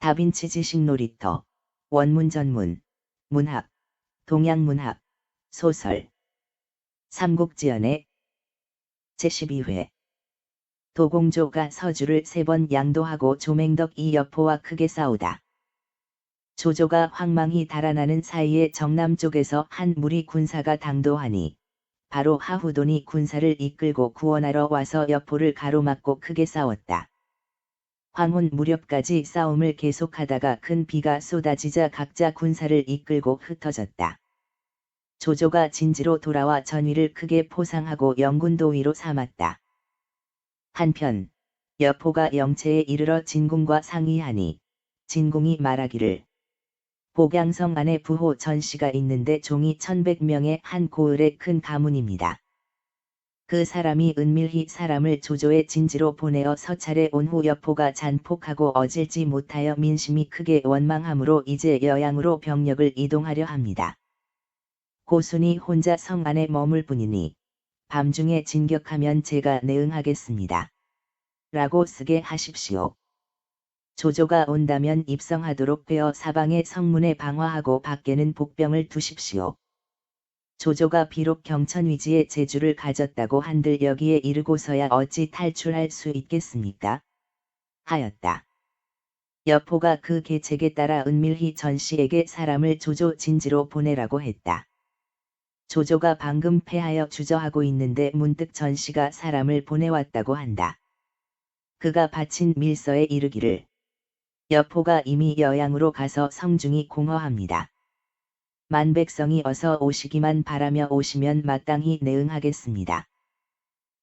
다빈치 지식 놀이터, 원문 전문, 문학, 동양문학, 소설. 삼국지연의 제12회. 도공조가 서주를 3번 양도하고 조맹덕이 여포와 크게 싸우다. 조조가 황망히 달아나는 사이에 정남 쪽에서 한 무리 군사가 당도하니 바로 하후돈이 군사를 이끌고 구원하러 와서 여포를 가로막고 크게 싸웠다. 황혼 무렵까지 싸움을 계속하다가 큰 비가 쏟아지자 각자 군사를 이끌고 흩어졌다. 조조가 진지로 돌아와 전위를 크게 포상하고 영군도위로 삼았다. 한편 여포가 영체에 이르러 진궁과 상의하니 진궁이 말하기를 복양성 안에 부호 전씨가 있는데 종이 1100명의 한 고을의 큰 가문입니다. 그 사람이 은밀히 사람을 조조의 진지로 보내어 서찰에 온 후 여포가 잔폭하고 어질지 못하여 민심이 크게 원망하므로 이제 여양으로 병력을 이동하려 합니다. 고순이 혼자 성 안에 머물 뿐이니 밤중에 진격하면 제가 내응하겠습니다. 라고 쓰게 하십시오. 조조가 온다면 입성하도록 되어 사방의 성문에 방화하고 밖에는 복병을 두십시오. 조조가 비록 경천위지의 재주를 가졌다고 한들 여기에 이르고서야 어찌 탈출할 수 있겠습니까? 하였다. 여포가 그 계책에 따라 은밀히 전씨에게 사람을 조조 진지로 보내라고 했다. 조조가 방금 패하여 주저하고 있는데 문득 전씨가 사람을 보내왔다고 한다. 그가 바친 밀서에 이르기를 여포가 이미 여양으로 가서 성중이 공허합니다. 만백성이 어서 오시기만 바라며 오시면 마땅히 내응하겠습니다.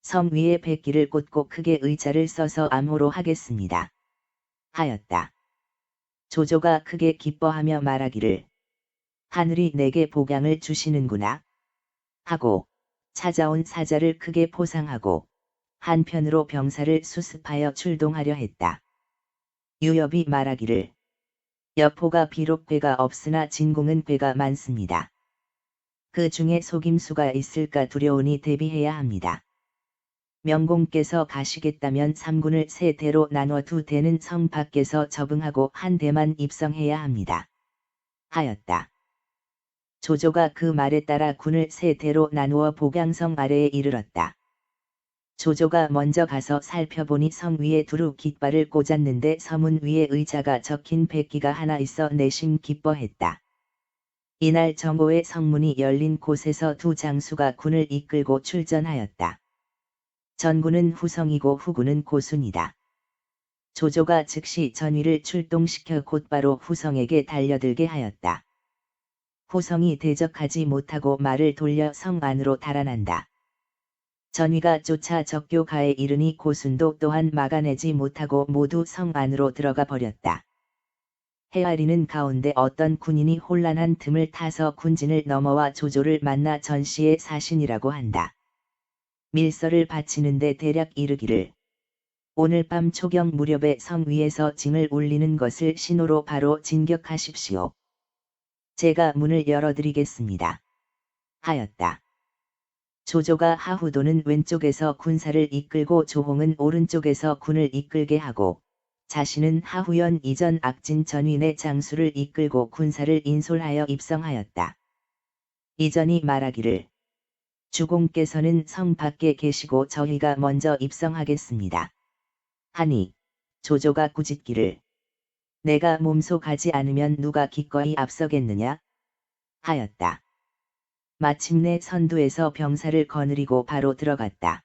성 위에 백기를 꽂고 크게 의자를 써서 암호로 하겠습니다. 하였다. 조조가 크게 기뻐하며 말하기를 하늘이 내게 복양을 주시는구나 하고 찾아온 사자를 크게 포상하고 한편으로 병사를 수습하여 출동하려 했다. 유엽이 말하기를 여포가 비록 괴가 없으나 진궁은 괴가 많습니다. 그 중에 속임수가 있을까 두려우니 대비해야 합니다. 명공께서 가시겠다면 3군을 3대로 나눠 2대는 성 밖에서 적응하고 1대만 입성해야 합니다. 하였다. 조조가 그 말에 따라 군을 3대로 나누어 복양성 아래에 이르렀다. 조조가 먼저 가서 살펴보니 성 위에 두루 깃발을 꽂았는데 서문 위에 의자가 적힌 백기가 하나 있어 내심 기뻐했다. 이날 정오에 성문이 열린 곳에서 2 장수가 군을 이끌고 출전하였다. 전군은 후성이고 후군은 고순이다. 조조가 즉시 전위를 출동시켜 곧바로 후성에게 달려들게 하였다. 후성이 대적하지 못하고 말을 돌려 성 안으로 달아난다. 전위가 쫓아 적교가에 이르니 고순도 또한 막아내지 못하고 모두 성 안으로 들어가 버렸다. 헤아리는 가운데 어떤 군인이 혼란한 틈을 타서 군진을 넘어와 조조를 만나 전씨의 사신이라고 한다. 밀서를 바치는데 대략 이르기를 오늘 밤 초경 무렵에 성 위에서 징을 울리는 것을 신호로 바로 진격하십시오. 제가 문을 열어드리겠습니다. 하였다. 조조가 하후돈은 왼쪽에서 군사를 이끌고 조홍은 오른쪽에서 군을 이끌게 하고 자신은 하후연 이전 악진 전윈의 장수를 이끌고 군사를 인솔하여 입성하였다. 이전이 말하기를 주공께서는 성 밖에 계시고 저희가 먼저 입성하겠습니다. 하니 조조가 꾸짖기를 내가 몸소 가지 않으면 누가 기꺼이 앞서겠느냐? 하였다. 마침내 선두에서 병사를 거느리고 바로 들어갔다.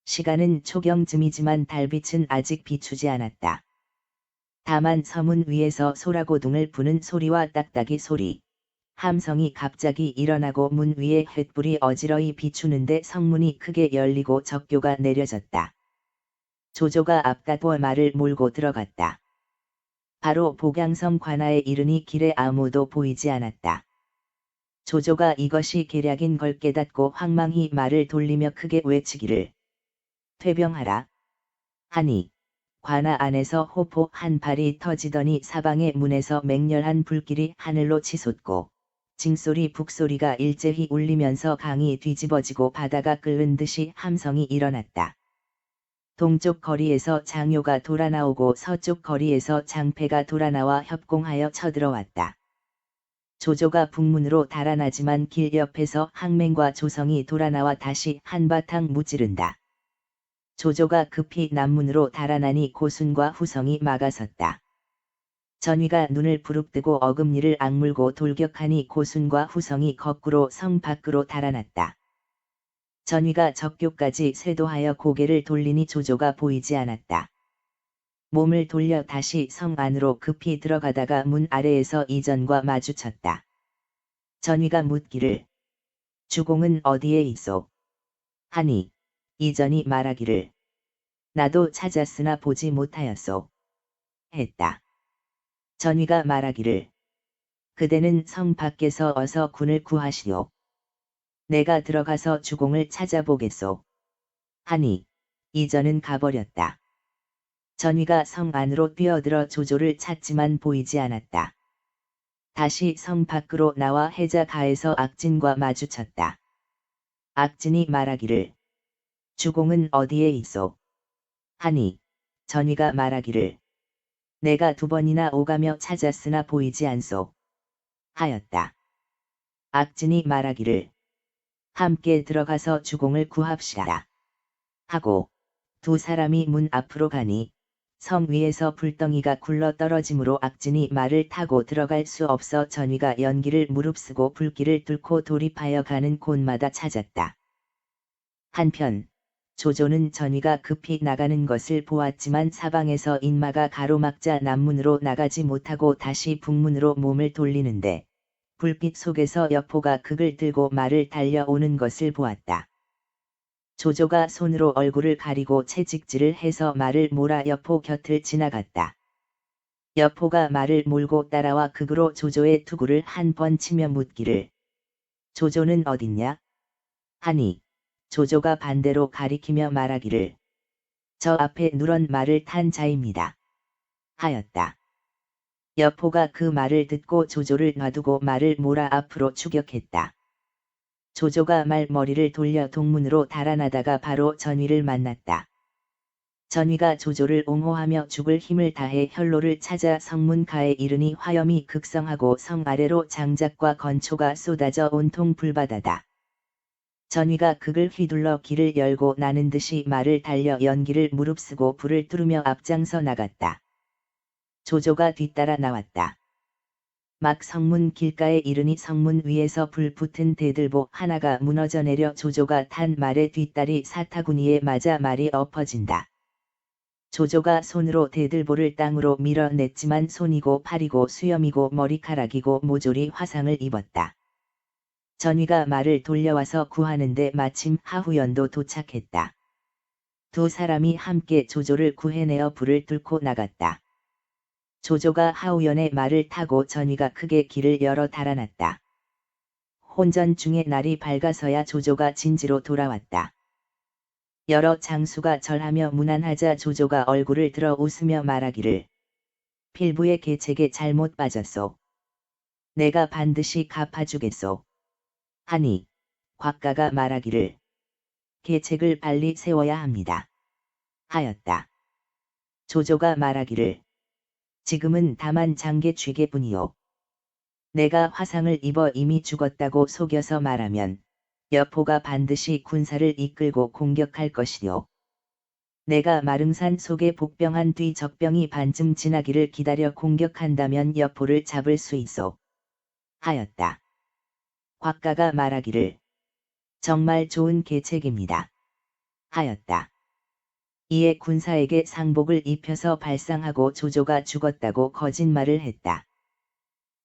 시간은 초경쯤이지만 달빛은 아직 비추지 않았다. 다만 서문 위에서 소라고둥을 부는 소리와 딱딱이 소리, 함성이 갑자기 일어나고 문 위에 횃불이 어지러이 비추는데 성문이 크게 열리고 적교가 내려졌다. 조조가 앞다투어 말을 몰고 들어갔다. 바로 복양성 관아에 이르니 길에 아무도 보이지 않았다. 조조가 이것이 계략인 걸 깨닫고 황망히 말을 돌리며 크게 외치기를 퇴병하라 하니 관아 안에서 호포 한 발이 터지더니 사방의 문에서 맹렬한 불길이 하늘로 치솟고 징소리 북소리가 일제히 울리면서 강이 뒤집어지고 바다가 끓는 듯이 함성이 일어났다. 동쪽 거리에서 장요가 돌아나오고 서쪽 거리에서 장패가 돌아나와 협공하여 쳐들어왔다. 조조가 북문으로 달아나지만 길 옆에서 항맹과 조성이 돌아나와 다시 한바탕 무찌른다. 조조가 급히 남문으로 달아나니 고순과 후성이 막아섰다. 전위가 눈을 부릅뜨고 어금니를 악물고 돌격하니 고순과 후성이 거꾸로 성 밖으로 달아났다. 전위가 적교까지 쇄도하여 고개를 돌리니 조조가 보이지 않았다. 몸을 돌려 다시 성 안으로 급히 들어가다가 문 아래에서 이전과 마주쳤다. 전위가 묻기를 주공은 어디에 있소? 하니 이전이 말하기를 나도 찾았으나 보지 못하였소. 했다. 전위가 말하기를 그대는 성 밖에서 어서 군을 구하시오. 내가 들어가서 주공을 찾아보겠소. 하니 이전은 가버렸다. 전위가 성 안으로 뛰어들어 조조를 찾지만 보이지 않았다. 다시 성 밖으로 나와 해자가에서 악진과 마주쳤다. 악진이 말하기를 주공은 어디에 있소? 하니 전위가 말하기를 내가 2번이나 오가며 찾았으나 보이지 않소. 하였다. 악진이 말하기를 함께 들어가서 주공을 구합시다. 하고 2 사람이 문 앞으로 가니 성 위에서 불덩이가 굴러 떨어지므로 악진이 말을 타고 들어갈 수 없어 전위가 연기를 무릅쓰고 불길을 뚫고 돌입하여 가는 곳마다 찾았다. 한편 조조는 전위가 급히 나가는 것을 보았지만 사방에서 인마가 가로막자 남문으로 나가지 못하고 다시 북문으로 몸을 돌리는데 불빛 속에서 여포가 극을 들고 말을 달려오는 것을 보았다. 조조가 손으로 얼굴을 가리고 채찍질을 해서 말을 몰아 여포 곁을 지나갔다. 여포가 말을 몰고 따라와 극으로 조조의 투구를 한 번 치며 묻기를 조조는 어딨냐? 하니 조조가 반대로 가리키며 말하기를 저 앞에 누런 말을 탄 자입니다. 하였다. 여포가 그 말을 듣고 조조를 놔두고 말을 몰아 앞으로 추격했다. 조조가 말머리를 돌려 동문으로 달아나다가 바로 전위를 만났다. 전위가 조조를 옹호하며 죽을 힘을 다해 혈로를 찾아 성문가에 이르니 화염이 극성하고 성 아래로 장작과 건초가 쏟아져 온통 불바다다. 전위가 극을 휘둘러 길을 열고 나는 듯이 말을 달려 연기를 무릅쓰고 불을 뚫으며 앞장서 나갔다. 조조가 뒤따라 나왔다. 막 성문 길가에 이르니 성문 위에서 불 붙은 대들보 하나가 무너져 내려 조조가 탄 말의 뒷다리 사타구니에 맞아 말이 엎어진다. 조조가 손으로 대들보를 땅으로 밀어냈지만 손이고 팔이고 수염이고 머리카락이고 모조리 화상을 입었다. 전위가 말을 돌려와서 구하는데 마침 하후연도 도착했다. 2 사람이 함께 조조를 구해내어 불을 뚫고 나갔다. 조조가 하우연의 말을 타고 전위가 크게 길을 열어 달아났다. 혼전 중에 날이 밝아서야 조조가 진지로 돌아왔다. 여러 장수가 절하며 문안하자 조조가 얼굴을 들어 웃으며 말하기를 필부의 계책에 잘못 빠졌소. 내가 반드시 갚아주겠소. 하니 곽가가 말하기를 계책을 빨리 세워야 합니다. 하였다. 조조가 말하기를 지금은 다만 장계 쥐개뿐이요. 내가 화상을 입어 이미 죽었다고 속여서 말하면 여포가 반드시 군사를 이끌고 공격할 것이요. 내가 마릉산 속에 복병한 뒤 적병이 반쯤 지나기를 기다려 공격한다면 여포를 잡을 수 있어. 하였다. 곽가가 말하기를 정말 좋은 계책입니다. 하였다. 이에 군사에게 상복을 입혀서 발상하고 조조가 죽었다고 거짓말을 했다.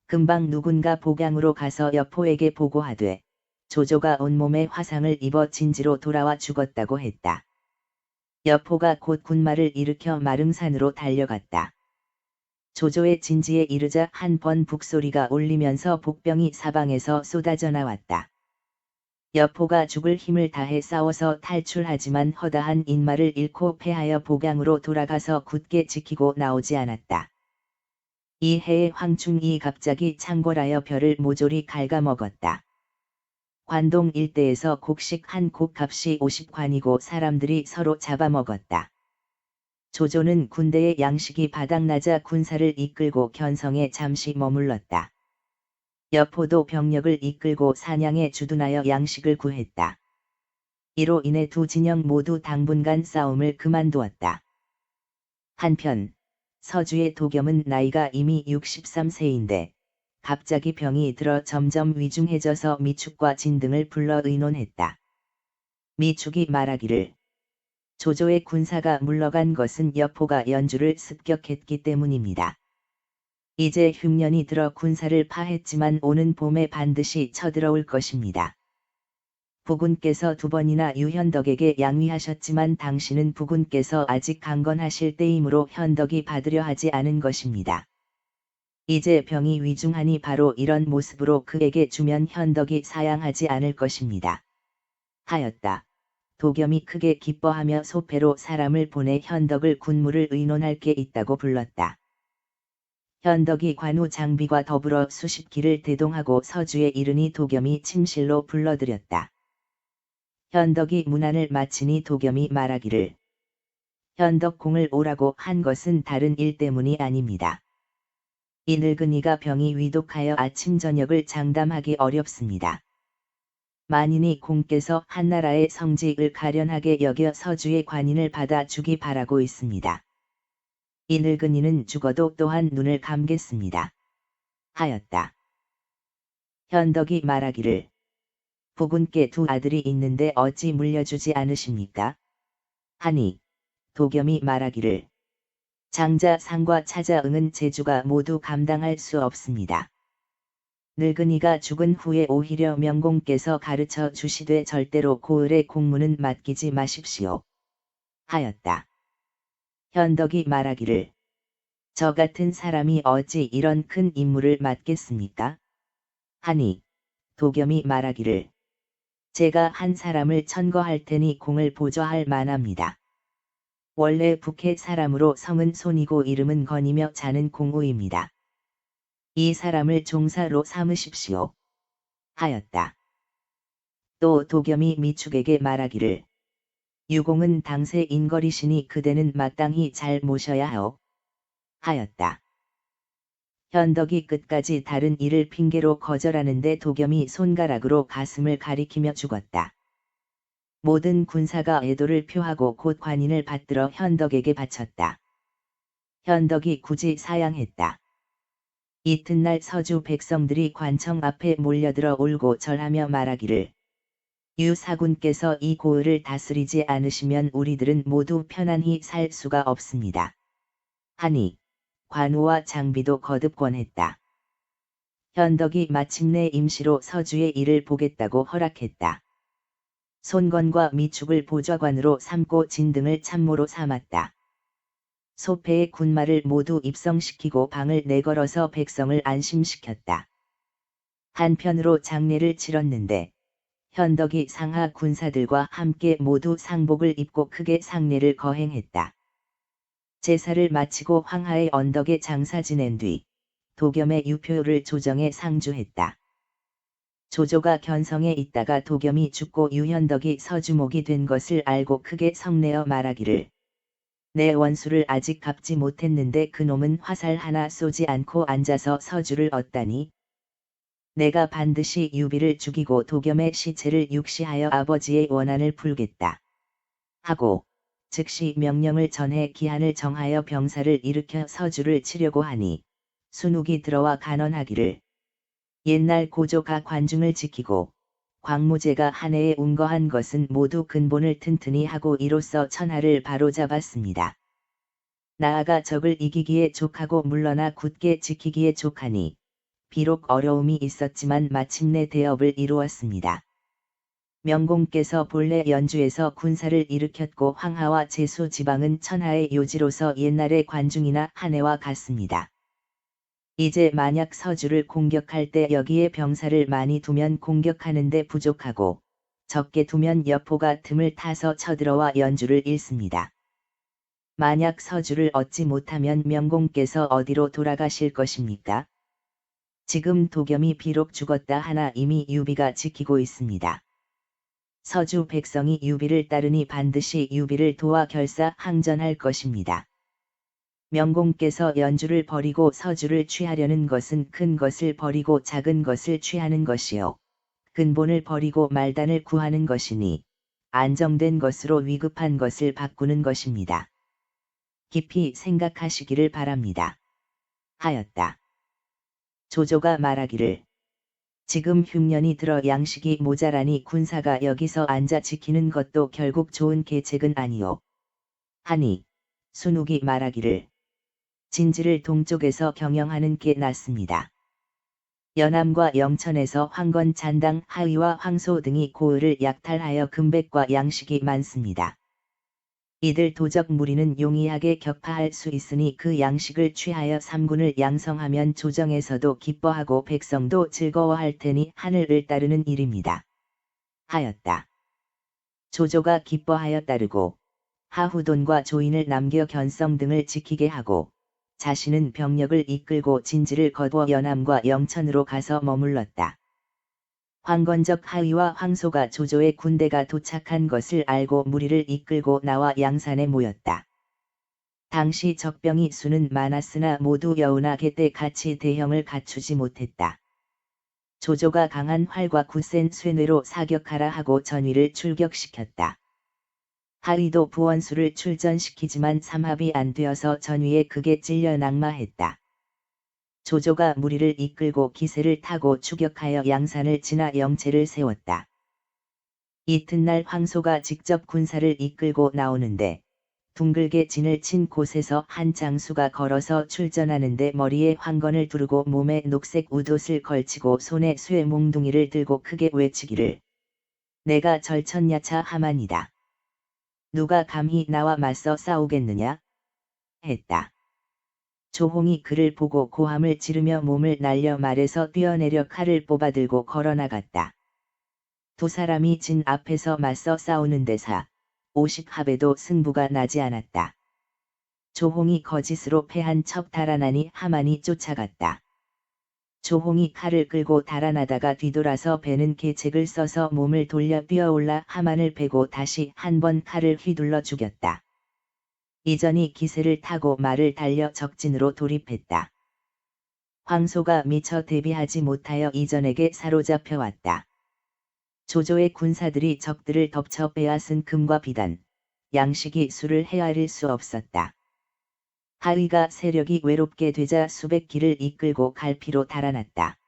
금방 누군가 복양으로 가서 여포에게 보고하되 조조가 온몸에 화상을 입어 진지로 돌아와 죽었다고 했다. 여포가 곧 군마를 일으켜 마릉산으로 달려갔다. 조조의 진지에 이르자 한 번 북소리가 울리면서 복병이 사방에서 쏟아져 나왔다. 여포가 죽을 힘을 다해 싸워서 탈출하지만 허다한 인마를 잃고 패하여 복양으로 돌아가서 굳게 지키고 나오지 않았다. 이 해에 황충이 갑자기 창궐하여 별을 모조리 갉아먹었다. 관동 일대에서 곡식 한 곡값이 50관이고 사람들이 서로 잡아먹었다. 조조는 군대의 양식이 바닥나자 군사를 이끌고 견성에 잠시 머물렀다. 여포도 병력을 이끌고 사냥에 주둔하여 양식을 구했다. 이로 인해 두 진영 모두 당분간 싸움을 그만두었다. 한편 서주의 도겸은 나이가 이미 63세인데 갑자기 병이 들어 점점 위중해져서 미축과 진등을 불러 의논했다. 미축이 말하기를 조조의 군사가 물러간 것은 여포가 연주를 습격했기 때문입니다. 이제 흉년이 들어 군사를 파했지만 오는 봄에 반드시 쳐들어올 것입니다. 부군께서 2번이나 유현덕에게 양위하셨지만 당신은 부군께서 아직 강건하실 때이므로 현덕이 받으려 하지 않은 것입니다. 이제 병이 위중하니 바로 이런 모습으로 그에게 주면 현덕이 사양하지 않을 것입니다. 하였다. 도겸이 크게 기뻐하며 소패로 사람을 보내 현덕을 군무를 의논할 게 있다고 불렀다. 현덕이 관우 장비과 더불어 수십 기를 대동하고 서주에 이르니 도겸이 침실로 불러들였다. 현덕이 문안을 마치니 도겸이 말하기를 현덕공을 오라고 한 것은 다른 일 때문이 아닙니다. 이 늙은이가 병이 위독하여 아침 저녁을 장담하기 어렵습니다. 만인이 공께서 한나라의 성직을 가련하게 여겨 서주의 관인을 받아 주기 바라고 있습니다. 이 늙은이는 죽어도 또한 눈을 감겠습니다. 하였다. 현덕이 말하기를 부군께 2 아들이 있는데 어찌 물려주지 않으십니까? 하니 도겸이 말하기를 장자 상과 차자 응은 제주가 모두 감당할 수 없습니다. 늙은이가 죽은 후에 오히려 명공께서 가르쳐 주시되 절대로 고을의 공무는 맡기지 마십시오. 하였다. 현덕이 말하기를 저 같은 사람이 어찌 이런 큰 임무를 맡겠습니까? 하니 도겸이 말하기를 제가 한 사람을 천거할 테니 공을 보좌할 만합니다. 원래 북해 사람으로 성은 손이고 이름은 건이며 자는 공우입니다. 이 사람을 종사로 삼으십시오. 하였다. 또 도겸이 미축에게 말하기를 유공은 당세 인거리시니 그대는 마땅히 잘 모셔야 하오. 하였다. 현덕이 끝까지 다른 일을 핑계로 거절하는데 도겸이 손가락으로 가슴을 가리키며 죽었다. 모든 군사가 애도를 표하고 곧 관인을 받들어 현덕에게 바쳤다. 현덕이 굳이 사양했다. 이튿날 서주 백성들이 관청 앞에 몰려들어 울고 절하며 말하기를 유사군께서 이 고을을 다스리지 않으시면 우리들은 모두 편안히 살 수가 없습니다. 하니 관우와 장비도 거듭 권했다. 현덕이 마침내 임시로 서주의 일을 보겠다고 허락했다. 손건과 미축을 보좌관으로 삼고 진등을 참모로 삼았다. 소패의 군마를 모두 입성시키고 방을 내걸어서 백성을 안심시켰다. 한편으로 장례를 치렀는데 현덕이 상하 군사들과 함께 모두 상복을 입고 크게 상례를 거행했다. 제사를 마치고 황하의 언덕에 장사 지낸 뒤 도겸의 유표를 조정해 상주했다. 조조가 견성에 있다가 도겸이 죽고 유현덕이 서주목이 된 것을 알고 크게 성내어 말하기를 내 원수를 아직 갚지 못했는데 그놈은 화살 하나 쏘지 않고 앉아서 서주를 얻다니 내가 반드시 유비를 죽이고 도겸의 시체를 육시하여 아버지의 원한을 풀겠다. 하고 즉시 명령을 전해 기한을 정하여 병사를 일으켜 서주를 치려고 하니 순욱이 들어와 간언하기를 옛날 고조가 관중을 지키고 광무제가 한 해에 운거한 것은 모두 근본을 튼튼히 하고 이로써 천하를 바로잡았습니다. 나아가 적을 이기기에 족하고 물러나 굳게 지키기에 족하니 비록 어려움이 있었지만 마침내 대업을 이루었습니다. 명공께서 본래 연주에서 군사를 일으켰고 황하와 제수 지방은 천하의 요지로서 옛날의 관중이나 한 해와 같습니다. 이제 만약 서주를 공격할 때 여기에 병사를 많이 두면 공격하는데 부족하고 적게 두면 여포가 틈을 타서 쳐들어와 연주를 잃습니다. 만약 서주를 얻지 못하면 명공께서 어디로 돌아가실 것입니까? 지금 도겸이 비록 죽었다 하나 이미 유비가 지키고 있습니다. 서주 백성이 유비를 따르니 반드시 유비를 도와 결사 항전할 것입니다. 명공께서 연주를 버리고 서주를 취하려는 것은 큰 것을 버리고 작은 것을 취하는 것이요. 근본을 버리고 말단을 구하는 것이니 안정된 것으로 위급한 것을 바꾸는 것입니다. 깊이 생각하시기를 바랍니다. 하였다. 조조가 말하기를 지금 흉년이 들어 양식이 모자라니 군사가 여기서 앉아 지키는 것도 결국 좋은 계책은 아니오. 하니 순욱이 말하기를 진지를 동쪽에서 경영하는 게 낫습니다. 연암과 영천에서 황건 잔당 하위와 황소 등이 고을을 약탈하여 금백과 양식이 많습니다. 이들 도적 무리는 용이하게 격파할 수 있으니 그 양식을 취하여 삼군을 양성하면 조정에서도 기뻐하고 백성도 즐거워할 테니 하늘을 따르는 일입니다. 하였다. 조조가 기뻐하여 따르고 하후돈과 조인을 남겨 견성 등을 지키게 하고 자신은 병력을 이끌고 진지를 거두어 연암과 영천으로 가서 머물렀다. 황건적 하위와 황소가 조조의 군대가 도착한 것을 알고 무리를 이끌고 나와 양산에 모였다. 당시 적병이 수는 많았으나 모두 여우나 개떼 같이 대형을 갖추지 못했다. 조조가 강한 활과 굳센 쇠뇌로 사격하라 하고 전위를 출격시켰다. 하위도 부원수를 출전시키지만 삼합이 안 되어서 전위에 극에 찔려 낙마했다. 조조가 무리를 이끌고 기세를 타고 추격하여 양산을 지나 영체를 세웠다. 이튿날 황소가 직접 군사를 이끌고 나오는데 둥글게 진을 친 곳에서 한 장수가 걸어서 출전하는데 머리에 황건을 두르고 몸에 녹색 웃옷을 걸치고 손에 쇠 몽둥이를 들고 크게 외치기를 내가 절천야차 하만이다. 누가 감히 나와 맞서 싸우겠느냐? 했다. 조홍이 그를 보고 고함을 지르며 몸을 날려 말에서 뛰어내려 칼을 뽑아들고 걸어나갔다. 두 사람이 진 앞에서 맞서 싸우는 데사 50합에도 승부가 나지 않았다. 조홍이 거짓으로 패한 척 달아나니 하만이 쫓아갔다. 조홍이 칼을 끌고 달아나다가 뒤돌아서 배는 계책을 써서 몸을 돌려 뛰어올라 하만을 베고 다시 한 번 칼을 휘둘러 죽였다. 이전이 기세를 타고 말을 달려 적진으로 돌입했다. 황소가 미처 대비하지 못하여 이전에게 사로잡혀 왔다. 조조의 군사들이 적들을 덮쳐 빼앗은 금과 비단, 양식이 수를 헤아릴 수 없었다. 하위가 세력이 외롭게 되자 수백 기를 이끌고 갈피로 달아났다.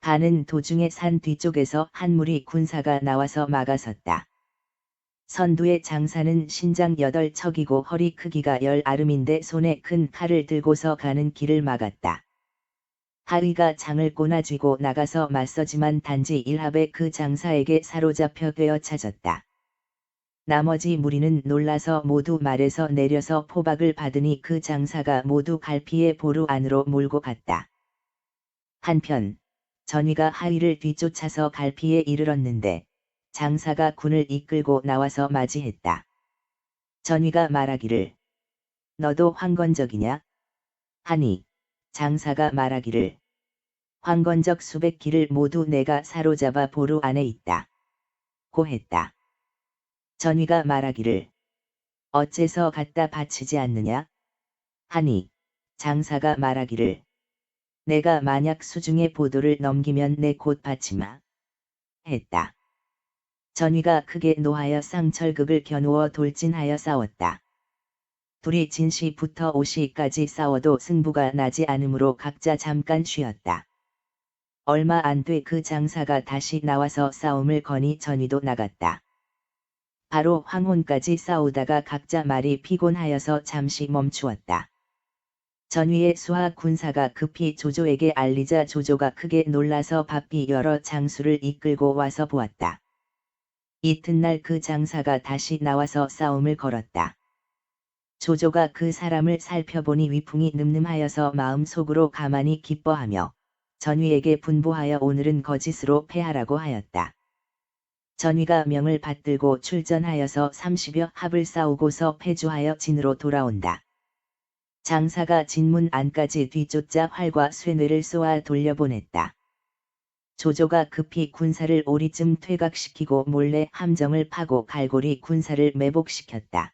가는 도중에 산 뒤쪽에서 한 무리 군사가 나와서 막아섰다. 선두의 장사는 신장 8척이고 허리 크기가 10아름인데 손에 큰 칼을 들고서 가는 길을 막았다. 하위가 장을 꼬나쥐고 나가서 맞서지만 단지 1합에 그 장사에게 사로잡혀 꿰어차졌다. 나머지 무리는 놀라서 모두 말에서 내려서 포박을 받으니 그 장사가 모두 갈피의 보루 안으로 몰고 갔다. 한편 전위가 하위를 뒤쫓아서 갈피에 이르렀는데 장사가 군을 이끌고 나와서 맞이했다. 전위가 말하기를 너도 황건적이냐? 하니 장사가 말하기를 황건적 수백 기를 모두 내가 사로잡아 보루 안에 있다. 고 했다. 전위가 말하기를 어째서 갖다 바치지 않느냐? 하니 장사가 말하기를 내가 만약 수중에 보도를 넘기면 내 곧 바치마. 했다. 전위가 크게 노하여 쌍철극을 겨누어 돌진하여 싸웠다. 둘이 진시부터 오시까지 싸워도 승부가 나지 않으므로 각자 잠깐 쉬었다. 얼마 안 돼 그 장사가 다시 나와서 싸움을 거니 전위도 나갔다. 바로 황혼까지 싸우다가 각자 말이 피곤하여서 잠시 멈추었다. 전위의 수하 군사가 급히 조조에게 알리자 조조가 크게 놀라서 바삐 여러 장수를 이끌고 와서 보았다. 이튿날 그 장사가 다시 나와서 싸움을 걸었다. 조조가 그 사람을 살펴보니 위풍이 늠름하여서 마음속으로 가만히 기뻐하며 전위에게 분부하여 오늘은 거짓으로 패하라고 하였다. 전위가 명을 받들고 출전하여서 30여 합을 싸우고서 패주하여 진으로 돌아온다. 장사가 진문 안까지 뒤쫓아 활과 쇠뇌를 쏘아 돌려보냈다. 조조가 급히 군사를 오리쯤 퇴각시키고 몰래 함정을 파고 갈고리 군사를 매복시켰다.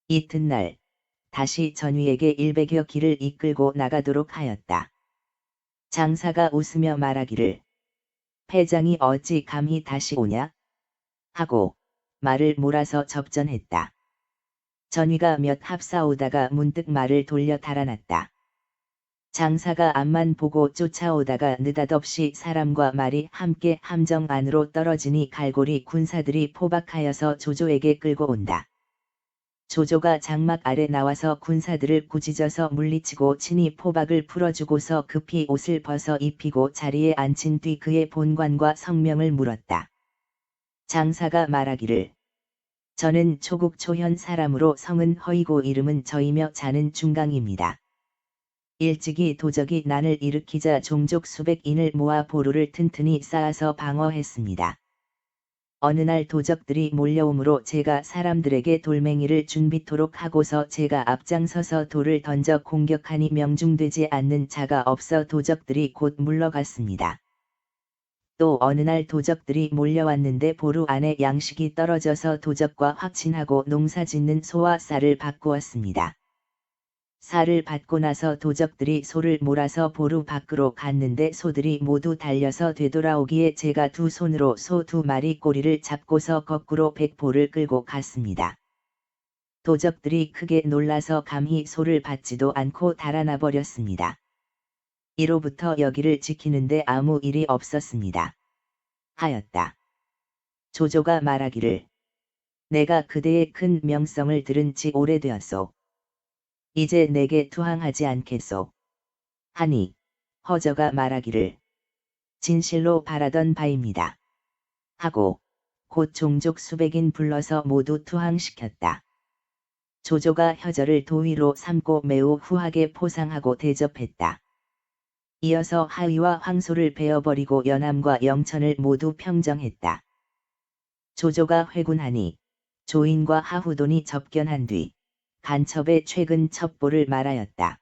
이튿날 다시 전위에게 100여 기를 이끌고 나가도록 하였다. 장사가 웃으며 말하기를 패장이 어찌 감히 다시 오냐? 하고 말을 몰아서 접전했다. 전위가 몇 합 싸우다가 문득 말을 돌려 달아났다. 장사가 앞만 보고 쫓아오다가 느닷없이 사람과 말이 함께 함정 안으로 떨어지니 갈고리 군사들이 포박하여서 조조에게 끌고 온다. 조조가 장막 아래 나와서 군사들을 꾸짖어서 물리치고 친히 포박을 풀어주고서 급히 옷을 벗어 입히고 자리에 앉힌 뒤 그의 본관과 성명을 물었다. 장사가 말하기를 저는 초국 초현 사람으로 성은 허이고 이름은 저이며 자는 중강입니다. 일찍이 도적이 난을 일으키자 종족 수백인을 모아 보루를 튼튼히 쌓아서 방어했습니다. 어느 날 도적들이 몰려오므로 제가 사람들에게 돌멩이를 준비토록 하고서 제가 앞장서서 돌을 던져 공격하니 명중되지 않는 자가 없어 도적들이 곧 물러갔습니다. 또 어느 날 도적들이 몰려왔는데 보루 안에 양식이 떨어져서 도적과 확친하고 농사짓는 소와 쌀을 바꾸었습니다. 쌀을 받고 나서 도적들이 소를 몰아서 보루 밖으로 갔는데 소들이 모두 달려서 되돌아오기에 제가 두 손으로 소 2마리 꼬리를 잡고서 거꾸로 백포를 끌고 갔습니다. 도적들이 크게 놀라서 감히 소를 받지도 않고 달아나 버렸습니다. 이로부터 여기를 지키는데 아무 일이 없었습니다. 하였다. 조조가 말하기를 내가 그대의 큰 명성을 들은 지 오래되었소. 이제 내게 투항하지 않겠소. 하니 허저가 말하기를 진실로 바라던 바입니다. 하고 곧 종족 수백인 불러서 모두 투항시켰다. 조조가 허저를 도위로 삼고 매우 후하게 포상하고 대접했다. 이어서 하위와 황소를 베어버리고 연암과 영천을 모두 평정했다. 조조가 회군하니 조인과 하후돈이 접견한 뒤 간첩의 최근 첩보를 말하였다.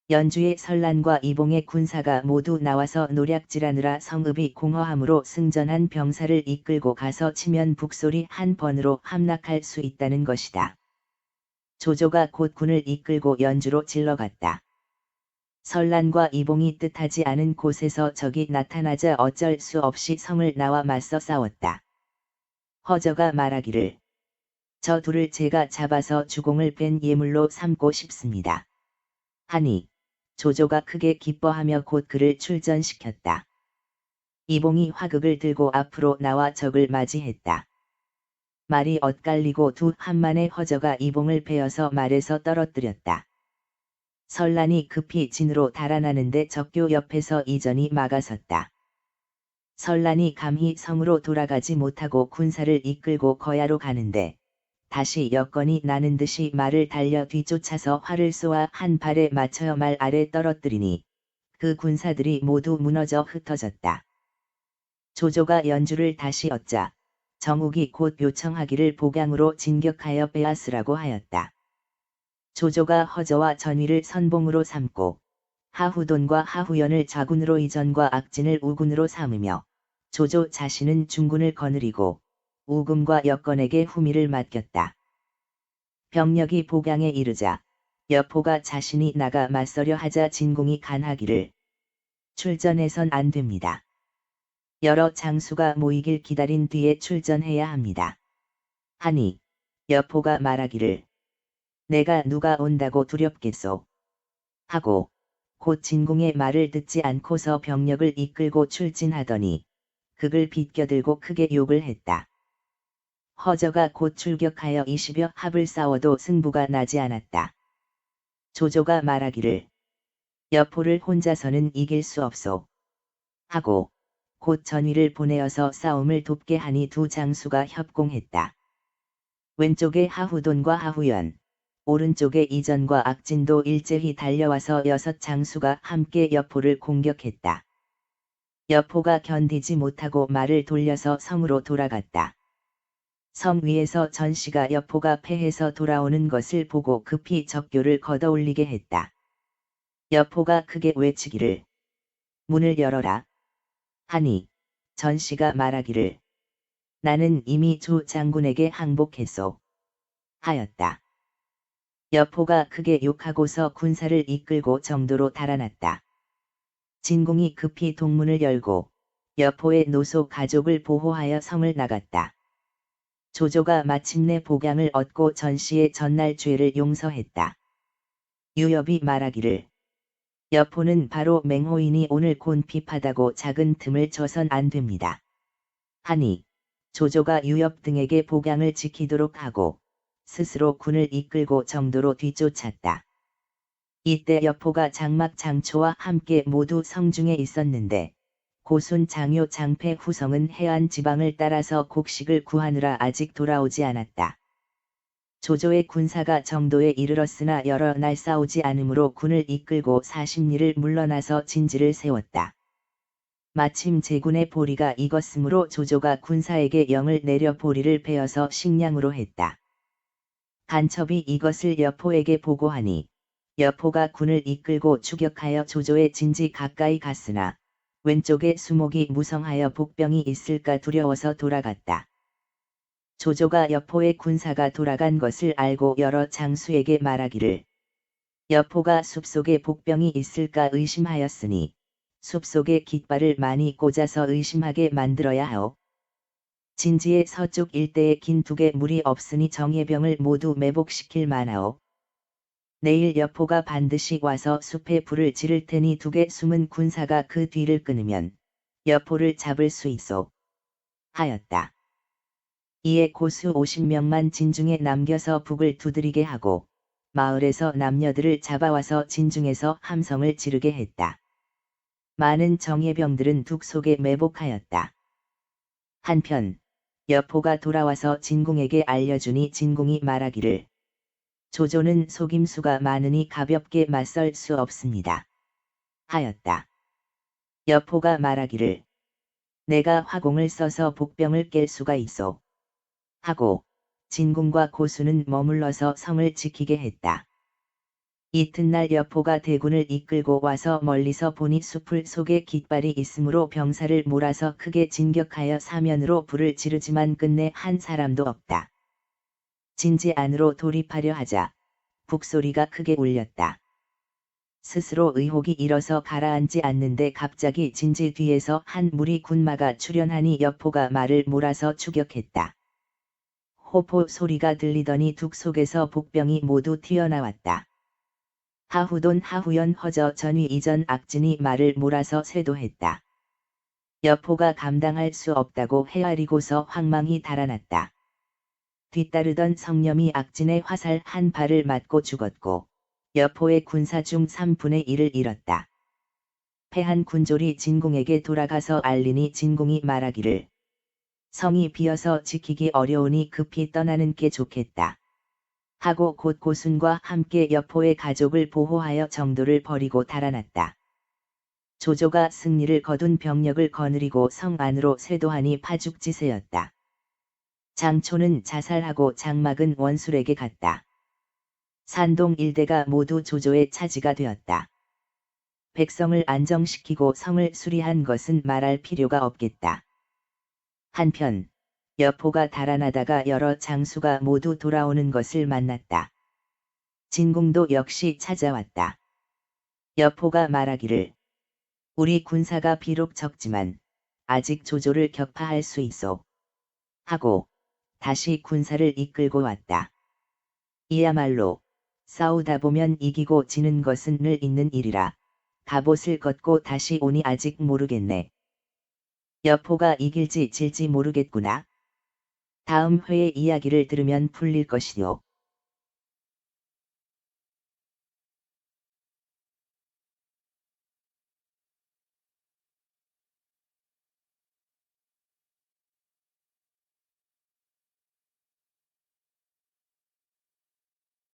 연주의 설란과 이봉의 군사가 모두 나와서 노략질하느라 성읍이 공허함으로 승전한 병사를 이끌고 가서 치면 북소리 한 번으로 함락할 수 있다는 것이다. 조조가 곧 군을 이끌고 연주로 질러갔다. 설란과 이봉이 뜻하지 않은 곳에서 적이 나타나자 어쩔 수 없이 성을 나와 맞서 싸웠다. 허저가 말하기를 저 둘을 제가 잡아서 주공을 뺀 예물로 삼고 싶습니다. 하니 조조가 크게 기뻐하며 곧 그를 출전시켰다. 이봉이 화극을 들고 앞으로 나와 적을 맞이했다. 말이 엇갈리고 한만에 허저가 이봉을 베어서 말에서 떨어뜨렸다. 설란이 급히 진으로 달아나는데 적교 옆에서 이전이 막아섰다. 설란이 감히 성으로 돌아가지 못하고 군사를 이끌고 거야로 가는데 다시 여건이 나는 듯이 말을 달려 뒤쫓아서 활을 쏘아 한 발에 맞춰 말 아래 떨어뜨리니 그 군사들이 모두 무너져 흩어졌다. 조조가 연주를 다시 얻자 정욱이 곧 요청하기를 복양으로 진격하여 빼앗으라고 하였다. 조조가 허저와 전위를 선봉으로 삼고 하후돈과 하후연을 자군으로 이전과 악진을 우군으로 삼으며 조조 자신은 중군을 거느리고 우금과 여건에게 후미를 맡겼다. 병력이 복양에 이르자 여포가 자신이 나가 맞서려 하자 진공이 간하기를 출전해선 안 됩니다. 여러 장수가 모이길 기다린 뒤에 출전해야 합니다. 하니 여포가 말하기를 내가 누가 온다고 두렵겠소. 하고 곧 진공의 말을 듣지 않고서 병력을 이끌고 출진하더니 극을 비껴들고 크게 욕을 했다. 허저가 곧 출격하여 20여 합을 싸워도 승부가 나지 않았다. 조조가 말하기를 여포를 혼자서는 이길 수 없소. 하고 곧 전위를 보내어서 싸움을 돕게 하니 두 장수가 협공했다. 왼쪽에 하후돈과 하후연, 오른쪽에 이전과 악진도 일제히 달려와서 6장수가 함께 여포를 공격했다. 여포가 견디지 못하고 말을 돌려서 성으로 돌아갔다. 성 위에서 전씨가 여포가 패해서 돌아오는 것을 보고 급히 적교를 걷어올리게 했다. 여포가 크게 외치기를 문을 열어라. 하니 전씨가 말하기를 나는 이미 조 장군에게 항복했소. 하였다. 여포가 크게 욕하고서 군사를 이끌고 정도로 달아났다. 진공이 급히 동문을 열고 여포의 노소 가족을 보호하여 성을 나갔다. 조조가 마침내 복양을 얻고 전씨의 전날 죄를 용서했다. 유엽이 말하기를 여포는 바로 맹호이니 오늘 곤핍하다고 작은 틈을 쳐선 안 됩니다. 하니 조조가 유엽 등에게 복양을 지키도록 하고 스스로 군을 이끌고 정도로 뒤쫓았다. 이때 여포가 장막 장초와 함께 모두 성중에 있었는데 고순 장요 장패 후성은 해안 지방을 따라서 곡식을 구하느라 아직 돌아오지 않았다. 조조의 군사가 정도에 이르렀으나 여러 날 싸우지 않으므로 군을 이끌고 40리를 물러나서 진지를 세웠다. 마침 제군의 보리가 익었으므로 조조가 군사에게 영을 내려 보리를 베어서 식량으로 했다. 간첩이 이것을 여포에게 보고하니 여포가 군을 이끌고 추격하여 조조의 진지 가까이 갔으나 왼쪽에 수목이 무성하여 복병이 있을까 두려워서 돌아갔다. 조조가 여포의 군사가 돌아간 것을 알고 여러 장수에게 말하기를 여포가 숲속에 복병이 있을까 의심하였으니 숲속에 깃발을 많이 꽂아서 의심하게 만들어야 하오. 진지의 서쪽 일대에 긴 두개 물이 없으니 정예병을 모두 매복시킬 만하오. 내일 여포가 반드시 와서 숲에 불을 지를 테니 두개 숨은 군사가 그 뒤를 끊으면 여포를 잡을 수 있어. 하였다. 이에 고수 50명만 진중에 남겨서 북을 두드리게 하고 마을에서 남녀들을 잡아와서 진중에서 함성을 지르게 했다. 많은 정예병들은 둑 속에 매복하였다. 한편 여포가 돌아와서 진공에게 알려주니 진공이 말하기를 조조는 속임수가 많으니 가볍게 맞설 수 없습니다. 하였다. 여포가 말하기를 내가 화공을 써서 복병을 깰 수가 있어. 하고 진공과 고수는 머물러서 성을 지키게 했다. 이튿날 여포가 대군을 이끌고 와서 멀리서 보니 숲을 속에 깃발이 있으므로 병사를 몰아서 크게 진격하여 사면으로 불을 지르지만 끝내 한 사람도 없다. 진지 안으로 돌입하려 하자 북소리가 크게 울렸다. 스스로 의혹이 일어서 가라앉지 않는데 갑자기 진지 뒤에서 한 무리 군마가 출현하니 여포가 말을 몰아서 추격했다. 호포 소리가 들리더니 둑 속에서 복병이 모두 튀어나왔다. 하후돈 하후연 허저 전위 이전 악진이 말을 몰아서 쇄도했다. 여포가 감당할 수 없다고 헤아리고서 황망히 달아났다. 뒤따르던 성념이 악진의 화살 한 발을 맞고 죽었고 여포의 군사 중 3분의 1을 잃었다. 패한 군졸이 진공에게 돌아가서 알리니 진공이 말하기를 성이 비어서 지키기 어려우니 급히 떠나는 게 좋겠다. 하고 곧 고순과 함께 여포의 가족을 보호하여 정도를 버리고 달아났다. 조조가 승리를 거둔 병력을 거느리고 성 안으로 쇄도하니 파죽지세였다. 장초는 자살하고 장막은 원술에게 갔다. 산동 일대가 모두 조조의 차지가 되었다. 백성을 안정시키고 성을 수리한 것은 말할 필요가 없겠다. 한편 여포가 달아나다가 여러 장수가 모두 돌아오는 것을 만났다. 진공도 역시 찾아왔다. 여포가 말하기를 우리 군사가 비록 적지만 아직 조조를 격파할 수 있어. 하고 다시 군사를 이끌고 왔다. 이야말로 싸우다 보면 이기고 지는 것은 늘 있는 일이라 갑옷을 걷고 다시 오니 아직 모르겠네. 여포가 이길지 질지 모르겠구나. 다음 회의 이야기를 들으면 풀릴 것이요.